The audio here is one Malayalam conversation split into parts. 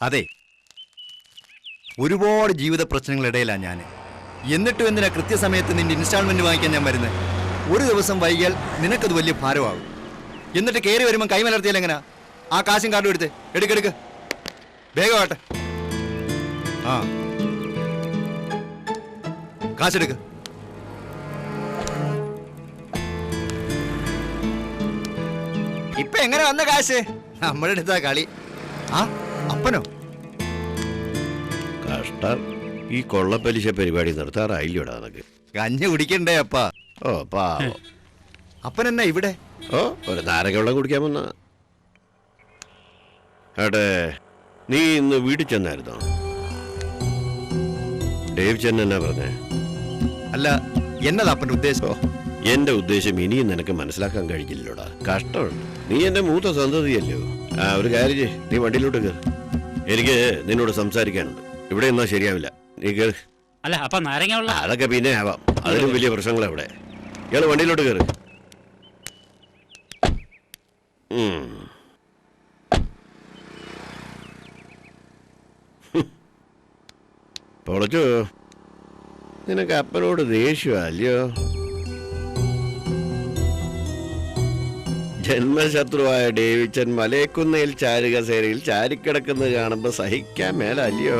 അതെ, ഒരുപാട് ജീവിത പ്രശ്നങ്ങളിടയിലാണ് ഞാൻ. എന്നിട്ടും എന്തിനാ കൃത്യസമയത്ത് നിന്റെ ഇൻസ്റ്റാൾമെന്റ് വാങ്ങിക്കാൻ ഞാൻ വരുന്നത്? ഒരു ദിവസം വൈകിയാൽ നിനക്കത് വലിയ ഭാരമാകും. എന്നിട്ട് കയറി വരുമ്പോൾ കൈമലർത്തിയാൽ എങ്ങനെയാ? ആ കാശും കാർഡും എടുത്ത് എടുക്കെടുക്ക്, വേഗമാട്ടെ. ആ, കാശെടുക്ക്. ഇപ്പൊ എങ്ങനെ വന്ന കാശ്? നമ്മുടെ അടുത്താ കളി. ആ, അപ്പനോ? കഷ്ടം, ഈ കൊള്ളപ്പലിശ പരിപാടി നിർത്താറായില്ലോടാ നിനക്ക്. കഞ്ഞി കുടിക്കണ്ടേ അപ്പ? ഓ പാവം. അപ്പൻ എന്നാ ഇവിടെ? ഓ, ഒരു നാരക വെള്ളം കുടിക്കാൻ വന്ന. ഏട്ടെ, നീ ഇന്ന് വീട്ടിൽ ചെന്നായിരുന്നോ? ഡേവ് ചെന്ന് എന്നാ പറഞ്ഞേ? അല്ല, എന്നതാ അപ്പന്റെ ഉദ്ദേശം? എന്റെ ഉദ്ദേശം ഇനിയും നിനക്ക് മനസ്സിലാക്കാൻ കഴിഞ്ഞില്ലോടാ. കഷ്ടമുണ്ട്. നീ എന്റെ മൂത്ത സന്തതിയല്ലോ. ആ, ഒരു കാര്യം ചെയ്യ്, നീ വണ്ടിയിലോട്ട് കയറി. എനിക്ക് നിന്നോട് സംസാരിക്കാനുണ്ട്. ഇവിടെ എന്നാ ശരിയാവില്ല, നീ കയറി. അല്ല അപ്പൊ നാരങ്ങ വെള്ളം അതൊക്കെ പിന്നെ ആവാം, അതിലും വലിയ പ്രശ്നങ്ങൾ അവിടെ. ഇയാള് വണ്ടിയിലോട്ട് കയറി. പൊളച്ചു, നിനക്ക് അപ്പനോട് ദേഷ്യമല്ലയോ? ജന്മശത്രുവായ ഡേവിച്ചൻ മലയക്കുന്നയിൽ ചാരുകസേരയിൽ ചാരിക്കിടക്കുന്നത് കാണുമ്പോ സഹിക്കാൻ മേലല്ലയോ?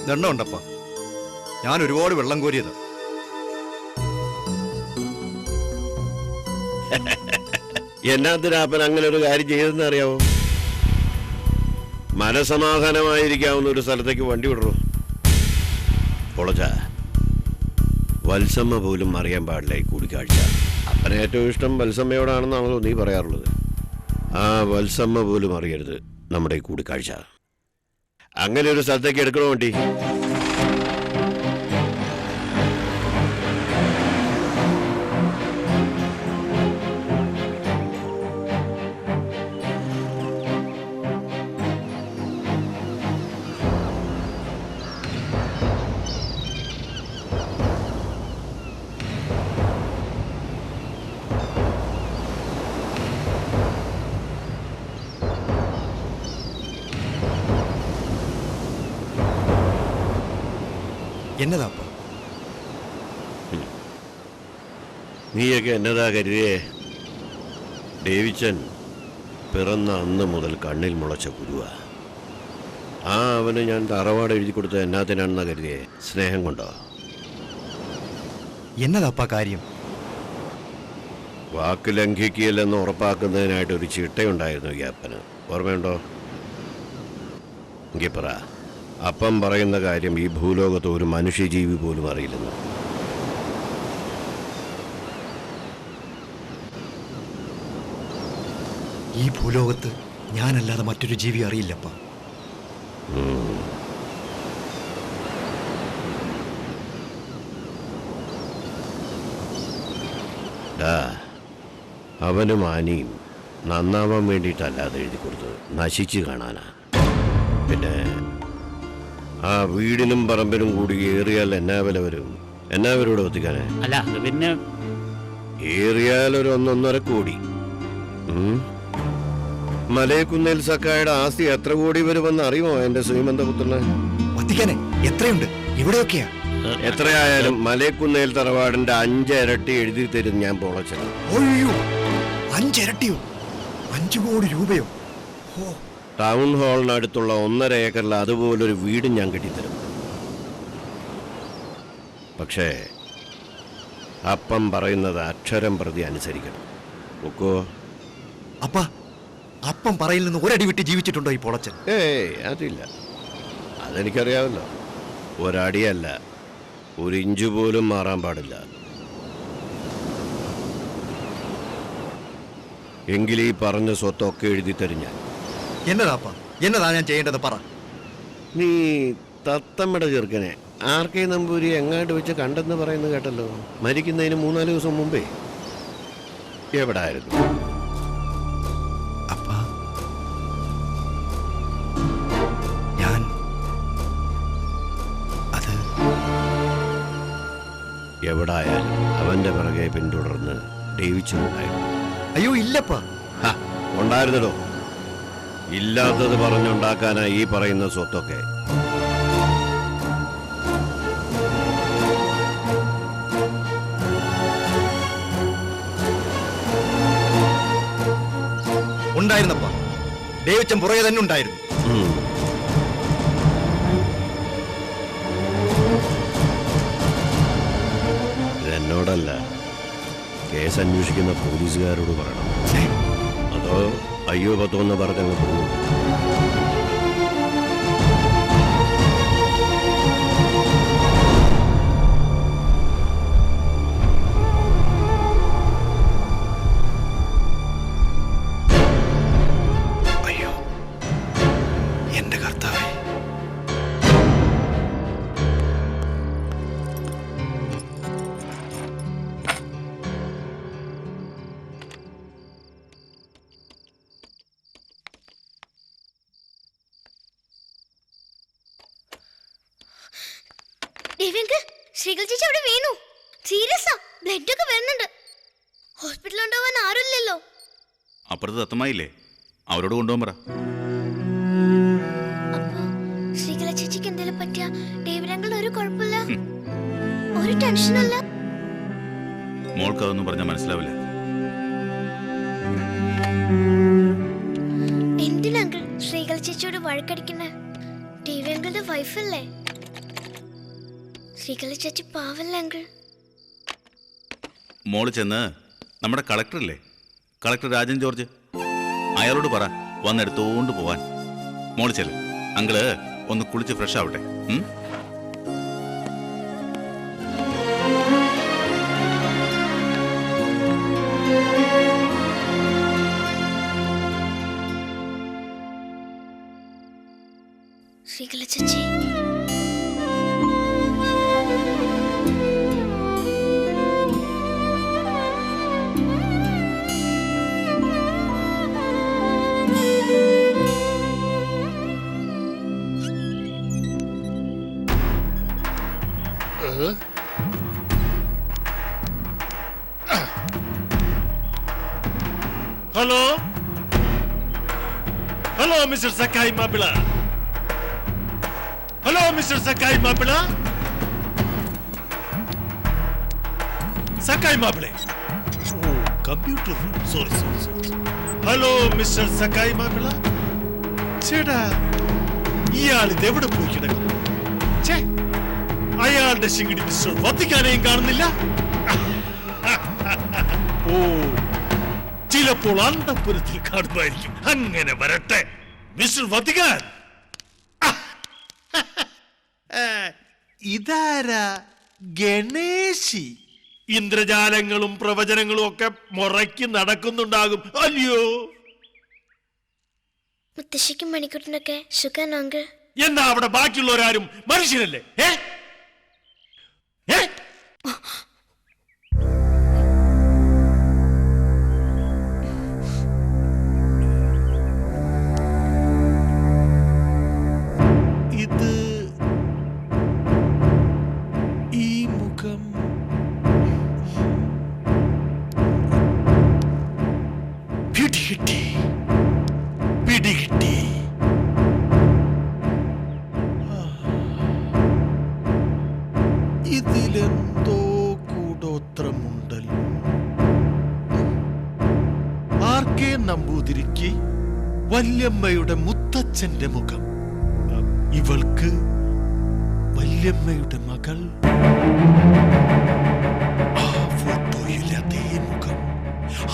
ദണ്ണമുണ്ടപ്പ, ഞാൻ ഒരുപാട് വെള്ളം കോരിയത്. എന്നാത്തിനാ അപ്പൻ അങ്ങനെ ഒരു കാര്യം ചെയ്തെന്ന് അറിയാവോ? മനസമാധാനമായിരിക്കാവുന്ന ഒരു സ്ഥലത്തേക്ക് വണ്ടി വിടറോ? പൊളച്ച, വത്സമ്മ പോലും അറിയാൻ പാടില്ല ഈ കൂടിക്കാഴ്ച. അപ്പന് ഏറ്റവും ഇഷ്ടം വത്സമ്മയോടാണെന്നാണല്ലോ നീ പറയാറുള്ളത്. ആ വത്സമ്മ പോലും അറിയരുത് നമ്മുടെ ഈ കൂടിക്കാഴ്ച. അങ്ങനെ ഒരു സ്ഥലത്തേക്ക് എടുക്കണോ വണ്ടി? എന്നതാപ്പ? നീയൊക്കെ എന്നതാ കരുതിയേ? ഡേവിച്ചൻ പിറന്ന അന്ന് മുതൽ കണ്ണിൽ മുളച്ച കുരുവാ. ആ അവന് ഞാൻ തറവാട് എഴുതി കൊടുത്ത എന്നാത്തിനാണെന്നാ കരുതിയേ? സ്നേഹം കൊണ്ടോ? എന്നതാപ്പ കാര്യം? വാക്ക് ലംഘിക്കുകയില്ലെന്ന് ഉറപ്പാക്കുന്നതിനായിട്ട് ഒരു ചിട്ടയുണ്ടായിരുന്നു ഈ അപ്പന്, ഓർമ്മയുണ്ടോ? എങ്കിൽ പറ, അപ്പം പറയുന്ന കാര്യം ഈ ഭൂലോകത്ത് ഒരു മനുഷ്യജീവി പോലും അറിയില്ലെന്ന്. ഈ ഭൂലോകത്ത് ഞാനല്ലാതെ മറ്റൊരു ജീവി അറിയില്ലപ്പ. അവനും ആനിയും നന്നാവാൻ വേണ്ടിയിട്ടല്ലാതെ എഴുതി കൊടുത്തത്, നശിച്ചു കാണാനാ. പിന്നെ ആ വീടിനും പറമ്പിനും കൂടി ഏറിയാൽ എന്നാ വില വരും? എന്നാ വിലയോട് എത്തിക്കാനേ? അല്ല അത് പിന്നെ ഏറിയാൽ ഒരു 1.5 കോടി. മലയക്കുന്നേൽ സക്കായുടെ ആസ്തി എത്ര കോടി വരുമെന്ന് അറിയുമോ എന്റെ ശ്രീമന്തപുത്രന്? വത്തിക്കാനെ എത്രയുണ്ട്? ഇവിടെയൊക്കെയാ. എത്രയായാലും മലയക്കുന്നേൽ തറവാടിന്റെ 5 ഇരട്ടി എഴുതി തരും ഞാൻ പൊളച്ചത്. അയ്യോ, 5 ഇരട്ടിയോ? 5 കോടി രൂപയോ? ഓ, ടൗൺ ഹാളിനടുത്തുള്ള 1.5 ഏക്കറിൽ അതുപോലൊരു വീടും ഞാൻ കെട്ടിത്തരും. പക്ഷേ അപ്പം പറയുന്നത് അക്ഷരം പ്രതി അനുസരിക്കണം. ഒക്കോ? അപ്പ അപ്പം പറയിൽ നിന്ന് ഒരടി വിട്ട് ജീവിച്ചിട്ടുണ്ടോ ഈ പൊളച്ചൻ? ഏയ്, അതില്ല. അതെനിക്കറിയാമല്ലോ. ഒരടിയല്ല, 1 ഇഞ്ച് പോലും മാറാൻ പാടില്ല. എങ്കിൽ ഈ പറഞ്ഞ സ്വത്തൊക്കെ എഴുതി തരും ഞാൻ. എന്നതാപ്പ? എന്നതാ ഞാൻ ചെയ്യേണ്ടത് പറ. നീ തത്തമ്മയുടെ ചെറുക്കനെ ആർക്കെ നമ്പൂരി എങ്ങാണ്ട് വെച്ച് കണ്ടെന്ന് പറയുന്നത് കേട്ടല്ലോ, മരിക്കുന്നതിന് 3-4 ദിവസം മുമ്പേ. എവിടായിരുന്നു? അപ്പ ഞാൻ അത് എവിടായാലും അവന്റെ പിറകെ പിന്തുടർന്ന് ഡേവിച്ചനുണ്ടായിരുന്നു. അയ്യോ ഇല്ലപ്പ. ഉണ്ടായിരുന്നല്ലോ. ഇല്ലാത്തത് പറഞ്ഞുണ്ടാക്കാനാ ഈ പറയുന്ന സ്വത്തൊക്കെ. ഉണ്ടായിരുന്നപ്പാ ദേവിച്ചൻ പുറകെ തന്നെ ഉണ്ടായിരുന്നു. ഉം. എന്നോടല്ല, കേസ് അന്വേഷിക്കുന്ന പോലീസുകാരോട് പറയണം. അതോ അയ്യോ പത്തോന്ന് പറഞ്ഞങ്ങ് പോകും. അയ്യോ എന്റെ കർത്താവേ. ശ്രീകൽ ചേച്ചി അവിടെ വീണു. സീരിയസാ, ബ്ലഡ് ഒക്കെ വരുന്നുണ്ട്. ഹോസ്പിറ്റലിൽ കൊണ്ടുപോകാൻ ആരുമില്ലല്ലോ. അപ്പുറത്ത് ദത്തമായില്ലേ, അവരോട് കൊണ്ടുപോകാൻ പറ. അപ്പൊ ശ്രീകല ചേച്ചിക്ക് എന്തെങ്കിലും പറ്റിയ ഡേവിഡ് ഒരു കുഴപ്പമില്ല, ഒരു ടെൻഷനല്ല. മോൾക്ക് അതൊന്നും പറഞ്ഞാൽ മനസ്സിലാവില്ല. എന്തിനാ അങ്കിൾ ശ്രീകല ചേച്ചിയോട് വഴക്കടിക്കുന്നേ? ദേവി അങ്കിളുടെ വൈഫല്ലേ. ശ്രീകല ചേച്ചി പാവല്ലേ അങ്കിൾ. മോള് ചെന്ന് നമ്മുടെ കളക്ടറില്ലേ, കളക്ടർ രാജൻ ജോർജ്, അയാളോട് പറ വന്നെടുത്തോണ്ട് പോവാൻ. മോള് ചെല്ല്, അങ്കിള് ഒന്ന് കുളിച്ച് ഫ്രഷ് ആവട്ടെ. ശ്രീകല ചേച്ചി hello hello mister Sakkayi Mappila. Hello mister Sakkayi Mappila. Sakkayi മാപ്പിളെ. Oh computer, sorry sorry sorry. Hello mister Sakkayi Mappila. ചേട്ടാ ഇയാൾ ഇതെവിടെ പോയി കിടക്കുന്നു? അയാളുടെ ശിങ്കിടി മിസ്റ്റർ വത്തിക്കാനെയും കാണുന്നില്ല. ഓ ചിലപ്പോൾ അന്തപുരത്തിൽ കാണുമായിരിക്കും. അങ്ങനെ വരട്ടെ മിസ്റ്റർ വത്തിക്കാൻ. ഇതാരാ? ഗണേശി. ഇന്ദ്രജാലങ്ങളും പ്രവചനങ്ങളും ഒക്കെ മുറയ്ക്ക് നടക്കുന്നുണ്ടാകും അല്ലയോ? മുത്തശ്ശിക്കും മണിക്കൂട്ടിനൊക്കെ സുഖാണോ അങ്കിൾ? എന്നാ അവിടെ ബാക്കിയുള്ളവരാരും മനുഷ്യരല്ലേ? ഇത് ഈ മുഖം പിടികിട്ടി പിടികിട്ടി. ഇതിലെന്തോ കൂടോത്രമുണ്ടല്ലോ. ആർക്കെ നമ്പൂതിരിക്ക് വല്യമ്മയുടെ മുത്തച്ഛന്റെ മുഖം. ഇവൾക്ക് വല്യമ്മയുടെ മകൾ. ആ ഫോട്ടോയിൽ അതേ മുഖം,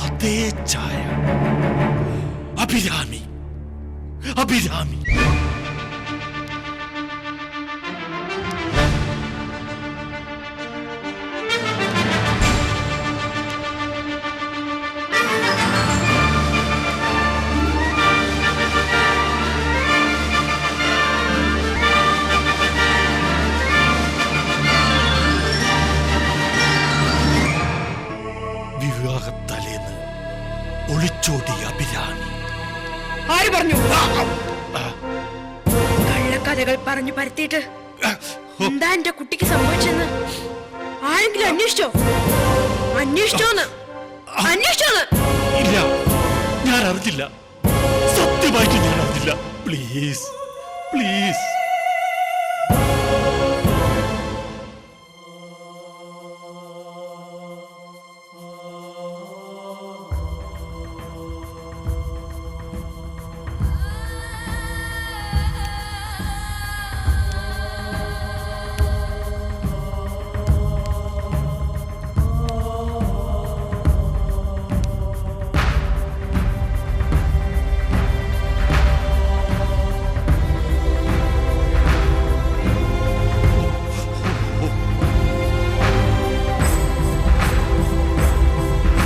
അതേ ഛായ. അഭിരാമി അഭിരാമി. വിവാഹത്തലേന്ന് ഒളിച്ചോടി അഭിരാമി. ആര് പറഞ്ഞു? കള്ളക്കഥകൾ പറഞ്ഞു പരത്തിയിട്ട് എന്താ എന്റെ കുട്ടിക്ക് സംഭവിച്ചെന്ന് ആരെങ്കിലും അന്വേഷിച്ചോ? അന്വേഷിച്ചോന്ന്? ഇല്ല, ഞാൻ അറിഞ്ഞില്ല. സത്യമായിട്ട് ഞാൻ അറിഞ്ഞില്ല. പറ്റില്ല. Please please.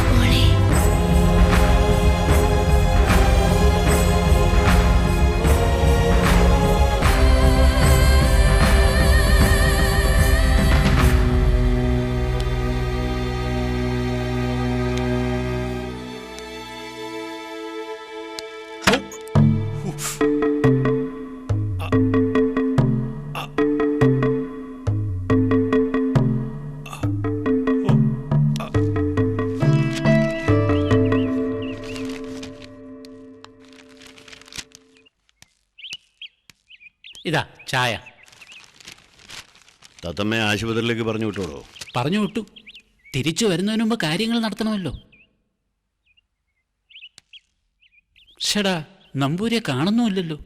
മോളെ ഇതാ ചായ. തത്തമ്മയെ ആശുപത്രിയിലേക്ക് പറഞ്ഞു വിട്ടോളൂ. പറഞ്ഞു വിട്ടു. തിരിച്ചു വരുന്നതിന് മുമ്പ് കാര്യങ്ങൾ നടത്തണമല്ലോ. ഷടാ, നമ്പൂരിയെ കാണുന്നുമില്ലല്ലോ.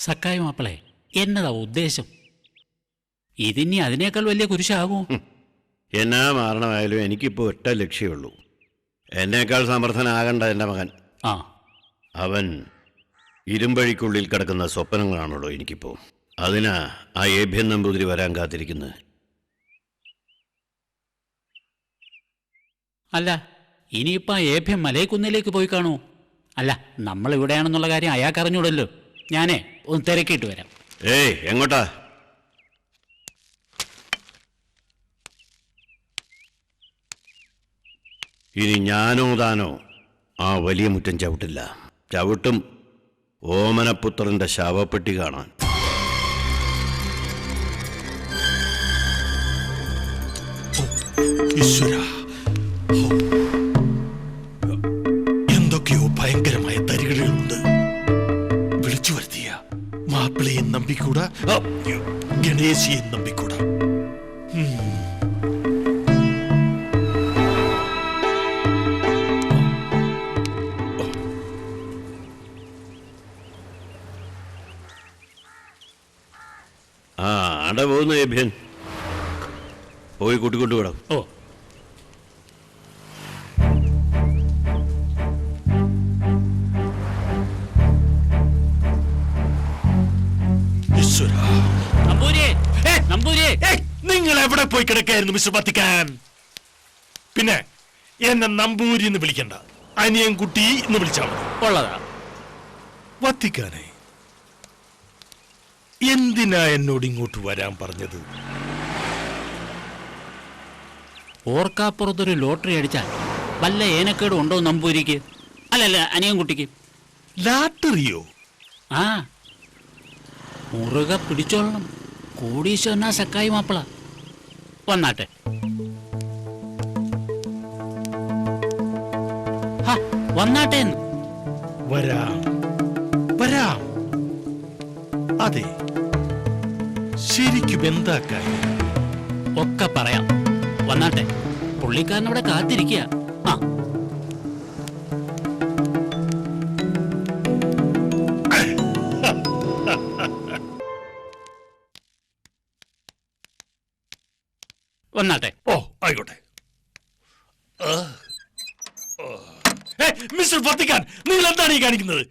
സക്കായി മാപ്പിളെ, എന്നതാ ഉദ്ദേശം? ഇതിനി അതിനേക്കാൾ വലിയ കുരിശാകുമോ? എന്നാ മാറണമായാലും എനിക്കിപ്പോൾ ഒറ്റ ലക്ഷ്യമുള്ളൂ. എന്നേക്കാൾ സമർത്ഥനാകണ്ട എൻ്റെ മകൻ. ആ, അവൻ ഇരുമ്പഴിക്കുള്ളിൽ കിടക്കുന്ന സ്വപ്നങ്ങളാണല്ലോ എനിക്കിപ്പോൾ. അതിനാ ആ ഏഭ്യൻ നമ്പൂതിരി വരാൻ കാത്തിരിക്കുന്നത്. അല്ല, ഇനിയിപ്പോൾ ആ ഏഭ്യം മലയക്കുന്നിലേക്ക് പോയി കാണൂ. അല്ല, നമ്മൾ ഇവിടെയാണെന്നുള്ള കാര്യം അയാൾക്ക് അറിഞ്ഞൂടല്ലോ. ഞാനേ ഒന്ന് തിരക്കിയിട്ട് വരാം. ഏയ്, എങ്ങോട്ടാ? ഇനി ഞാനോ താനോ ആ വലിയ മുറ്റം ചവിട്ടില്ല. ചവിട്ടും ഓമനപുത്രന്റെ ശവപ്പെട്ടി കാണാൻ. ഈശ്വര, എന്തൊക്കെയോ ഭയങ്കരമായ തരികടകളുണ്ട്. വിളിച്ചു വരുത്തിയ മാപ്പിളയെ നമ്പിക്കൂടാ, ഗണേശിയെ നമ്പിക്കൂടാ. ആ, അട പോകുന്നു ഏഭ്യൻ. പോയി കൂട്ടിക്കൊണ്ടുവിടാം. ഓ, ഈശ്വര, നമ്പൂരിയെ, നമ്പൂരിയെ. നിങ്ങൾ എവിടെ പോയി കിടക്കായിരുന്നു മിസ്റ്റർ വത്തിക്കാൻ? പിന്നെ എന്നെ നമ്പൂരി എന്ന് വിളിക്കണ്ട, അനിയൻ കുട്ടി എന്ന് വിളിച്ചാൽ മതി. ഉള്ളതാ. വത്തിക്കാനെ, എന്തിനാ എന്നോട് ഇങ്ങോട്ട് വരാൻ പറഞ്ഞത്? ഓർക്കാപ്പുറത്തൊരു ലോട്ടറി അടിച്ചാൽ വല്ല ഏനക്കേടും ഉണ്ടോ നമ്പൂരിക്ക്? അല്ലല്ല, അനിയൻകുട്ടിക്ക്. ലാട്ടറിയോ? ആ, മുറുകെ പിടിച്ചോളണം. കോടീശ്വരനാ സക്കായി മാപ്പിള. വന്നാട്ടെ. വന്നാട്ടെ എന്ന്. വരാം വരാം. അതെ, ശരിക്കും എന്താ കാര്യം? ഒക്കെ പറയാം. വന്നാട്ടെ. പുള്ളിക്കാരൻ അവിടെ കാത്തിരിക്കുക. ആ, വന്നാട്ടെ. ഓ, ആയിക്കോട്ടെ. മിസ്റ്റർ വത്തിക്കാൻ, നിങ്ങൾ എന്താണ് ഈ കാണിക്കുന്നത്?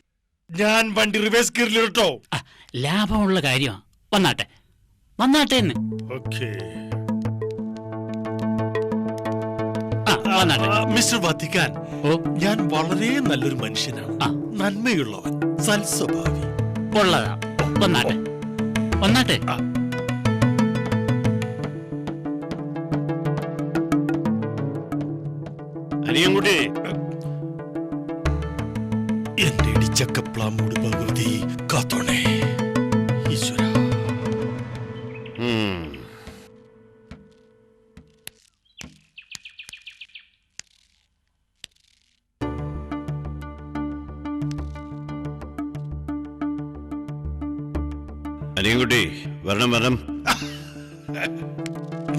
ഞാൻ വണ്ടി റിവേഴ്സ് ഗിയറിലിട്ടോ. ആ, ലാഭമുള്ള കാര്യമാണ്. വന്നാട്ടെ, വന്നാട്ടെ എന്ന്. ഓക്കേ. ആ, വന്നാട്ടെ. മിസ്റ്റർ വത്തിക്കാൻ, ഓ, ഞാൻ വളരെ നല്ലൊരു മനുഷ്യനാണ്. ആ. നന്മയുള്ളവൻ, സൽസ്വഭാവി. ഉള്ളതാ. വന്നാട്ടെ, വന്നാട്ടെ. ആ. അനിയൻകുട്ടി, എന്റെ ഇടിച്ചക്കപ്ലാമൂട് ഭഗവതി കാത്തോണേ. ഈശ്വര, അനിയൻകുട്ടി വരണം വരണം.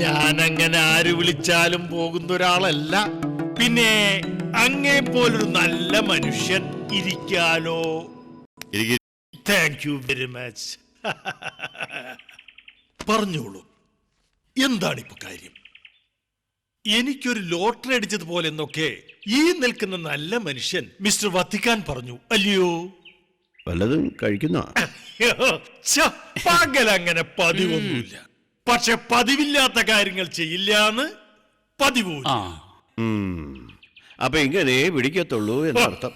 ഞാനങ്ങനെ ആര് വിളിച്ചാലും പോകുന്ന ഒരാളല്ല. പിന്നെ അങ്ങേ പോലൊരു നല്ല മനുഷ്യൻ ഇരിക്കാലോ. ഇരിക്ക്. Thank you very much. പറഞ്ഞോളൂ, എന്താണിപ്പോ കാര്യം? എനിക്കൊരു ലോട്ടറി അടിച്ചതുപോലെ എന്നൊക്കെ ഈ നിൽക്കുന്ന നല്ല മനുഷ്യൻ മിസ്റ്റർ വത്തിക്കാൻ പറഞ്ഞു, അല്ലയോ? വല്ലതും കഴിക്കുന്ന പകലങ്ങനെ പതിവൊന്നുമില്ല. പക്ഷെ പതിവില്ലാത്ത കാര്യങ്ങൾ ചെയ്യില്ലാന്ന് പതിവ്. ആ അപ്പൊ ഇങ്ങനെ പിടിക്കത്തുള്ളൂ എന്നർത്ഥം.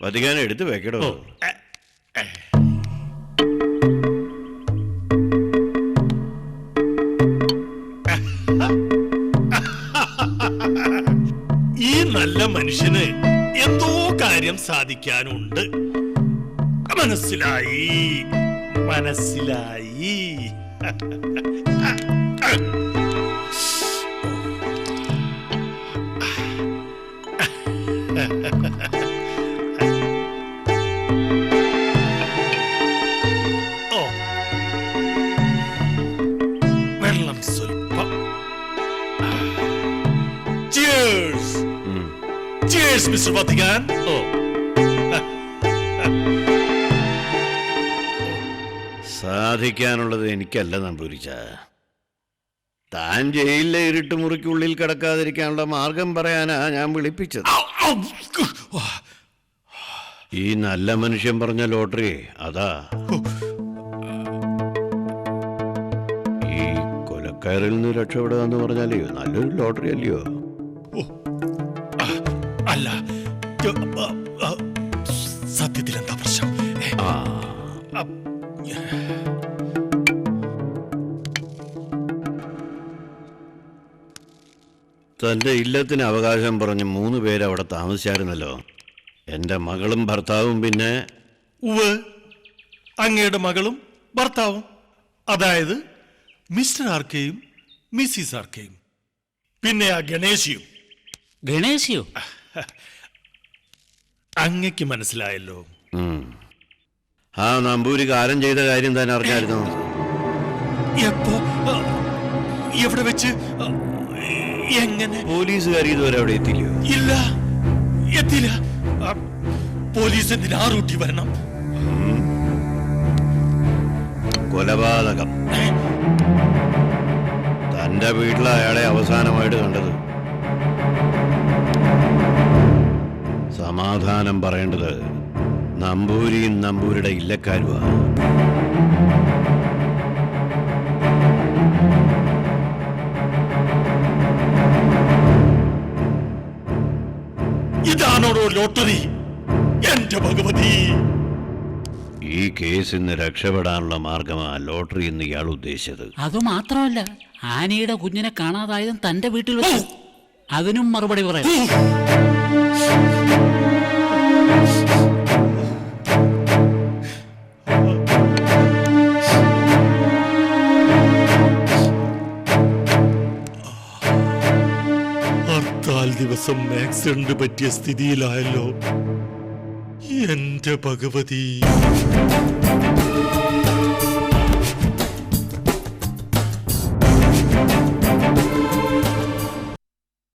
വത്തിക്കാൻ എടുത്ത് വെക്കടോ. ഈ നല്ല മനുഷ്യന് എന്തോ കാര്യം സാധിക്കാനുണ്ട്. മനസ്സിലായി മനസ്സിലായി. ഓ, വെള്ളം സ്വല്പം. Cheers! Cheers, Mr. Vatican. Oh. സാധിക്കാനുള്ളത് എനിക്കല്ല നമ്പൂരിച്ച. താൻ ജയിലിലെ ഇരുട്ടുമുറിക്കുള്ളിൽ കിടക്കാതിരിക്കാനുള്ള മാർഗം പറയാനാ ഞാൻ വിളിപ്പിച്ചത്. ഈ നല്ല മനുഷ്യൻ പറഞ്ഞ ലോട്ടറി അതാ. ഈ കൊലക്കയറിൽ നിന്ന് രക്ഷപ്പെടുക എന്ന് പറഞ്ഞാലേ നല്ലൊരു ലോട്ടറി അല്ലയോ? അല്ല, സത്യത്തിൽ എന്താ പ്രശ്നം? തന്റെ ഇല്ലത്തിന് അവകാശം പറഞ്ഞ് 3 പേര് അവിടെ താമസിച്ചായിരുന്നല്ലോ. എന്റെ മകളും ഭർത്താവും പിന്നെ ഉവ് അങ്ങയുടെ മകളും ഭർത്താവും, അതായത് മിസ്റ്റർ ആർക്കെയും മിസ്സിസ് ആർക്കെയും, പിന്നെ ആ ഗണേശിയും. ഗണേശിയോ? അങ്ങക്ക് മനസ്സിലായല്ലോ. ആ നമ്പൂരി കാരം ചെയ്ത കാര്യം താൻ അറിഞ്ഞായിരുന്നോ? എപ്പോ, എവിടെ വെച്ച്, എങ്ങനെ? പോലീസുകാർ ഇതുവരെ അവിടെ എത്തില്ലയോ? ഇല്ല, എത്തില്ല. പോലീസ് എന്തിനാ റൂട്ടി വരണം? കൊലപാതകം. തന്റെ വീട്ടിൽ അയാളെ അവസാനമായിട്ട് കണ്ടത്. സമാധാനം പറയേണ്ടത് നമ്പൂരിയും നമ്പൂരിയുടെ ഇല്ലക്കാരുവാ. ഇതാണോടോ ലോട്ടറി? എന്റെ ഭഗവതി! ഈ കേസിൽ നിന്ന് രക്ഷപ്പെടാനുള്ള മാർഗമാ ലോട്ടറി എന്ന് ഇയാൾ ഉദ്ദേശിച്ചത്. അതുമാത്രമല്ല, ആനയുടെ കുഞ്ഞിനെ കാണാതായതും തന്റെ വീട്ടിൽ വെച്ച്. അതിനും മറുപടി പറയാം. ഹർത്താൽ ദിവസം ആക്സിഡന്റ് പറ്റിയ സ്ഥിതിയിലായല്ലോ എന്റെ ഭഗവതി.